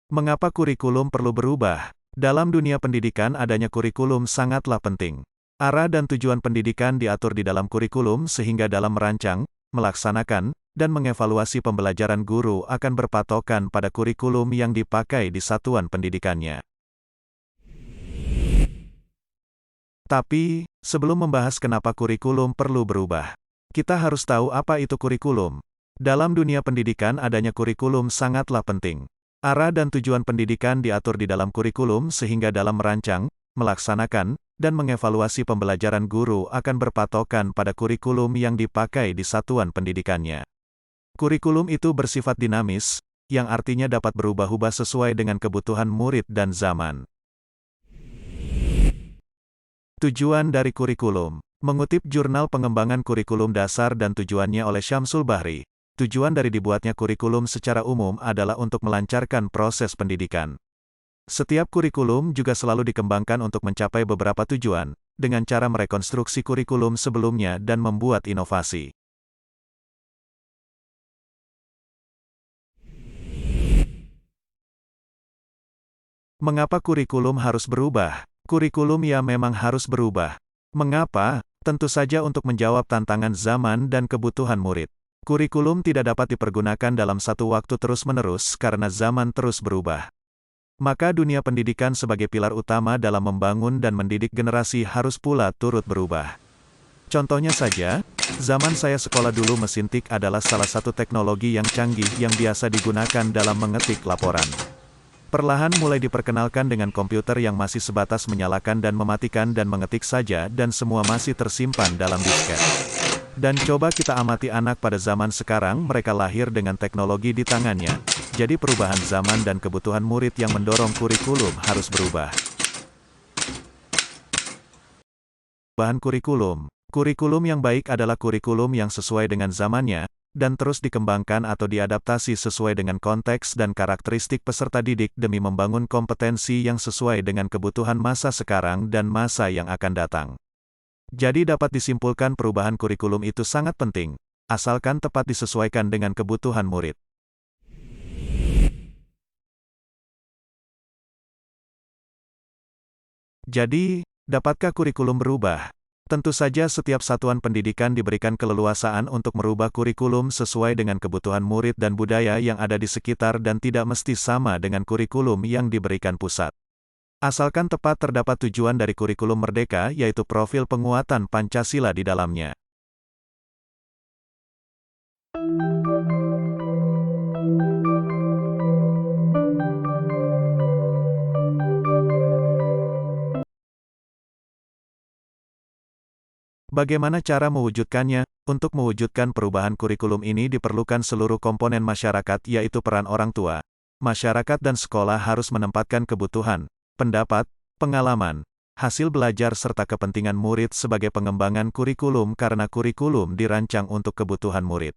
Mengapa kurikulum perlu berubah? Dalam dunia pendidikan adanya kurikulum sangatlah penting. Arah dan tujuan pendidikan diatur di dalam kurikulum sehingga dalam merancang, melaksanakan, dan mengevaluasi pembelajaran guru akan berpatokan pada kurikulum yang dipakai di satuan pendidikannya. Tapi, sebelum membahas kenapa kurikulum perlu berubah, kita harus tahu apa itu kurikulum. Dalam dunia pendidikan adanya kurikulum sangatlah penting. Arah dan tujuan pendidikan diatur di dalam kurikulum sehingga dalam merancang, melaksanakan, dan mengevaluasi pembelajaran guru akan berpatokan pada kurikulum yang dipakai di satuan pendidikannya. Kurikulum itu bersifat dinamis, yang artinya dapat berubah-ubah sesuai dengan kebutuhan murid dan zaman. Tujuan dari kurikulum. Mengutip Jurnal Pengembangan Kurikulum Dasar dan Tujuannya oleh Syamsul Bahri, tujuan dari dibuatnya kurikulum secara umum adalah untuk melancarkan proses pendidikan. Setiap kurikulum juga selalu dikembangkan untuk mencapai beberapa tujuan, dengan cara merekonstruksi kurikulum sebelumnya dan membuat inovasi. Mengapa kurikulum harus berubah? Kurikulum ya memang harus berubah. Mengapa? Tentu saja untuk menjawab tantangan zaman dan kebutuhan murid. Kurikulum tidak dapat dipergunakan dalam satu waktu terus-menerus karena zaman terus berubah. Maka dunia pendidikan sebagai pilar utama dalam membangun dan mendidik generasi harus pula turut berubah. Contohnya saja, zaman saya sekolah dulu mesin tik adalah salah satu teknologi yang canggih yang biasa digunakan dalam mengetik laporan. Perlahan mulai diperkenalkan dengan komputer yang masih sebatas menyalakan dan mematikan dan mengetik saja dan semua masih tersimpan dalam disket. Dan coba kita amati anak pada zaman sekarang, mereka lahir dengan teknologi di tangannya. Jadi perubahan zaman dan kebutuhan murid yang mendorong kurikulum harus berubah. Bahan kurikulum. Kurikulum yang baik adalah kurikulum yang sesuai dengan zamannya, dan terus dikembangkan atau diadaptasi sesuai dengan konteks dan karakteristik peserta didik demi membangun kompetensi yang sesuai dengan kebutuhan masa sekarang dan masa yang akan datang. Jadi dapat disimpulkan perubahan kurikulum itu sangat penting, asalkan tepat disesuaikan dengan kebutuhan murid. Jadi, dapatkah kurikulum berubah? Tentu saja setiap satuan pendidikan diberikan keleluasaan untuk merubah kurikulum sesuai dengan kebutuhan murid dan budaya yang ada di sekitar dan tidak mesti sama dengan kurikulum yang diberikan pusat. Asalkan tepat terdapat tujuan dari kurikulum merdeka yaitu profil penguatan Pancasila di dalamnya. Bagaimana cara mewujudkannya? Untuk mewujudkan perubahan kurikulum ini diperlukan seluruh komponen masyarakat yaitu peran orang tua, masyarakat dan sekolah harus menempatkan kebutuhan, pendapat, pengalaman, hasil belajar serta kepentingan murid sebagai pengembangan kurikulum karena kurikulum dirancang untuk kebutuhan murid.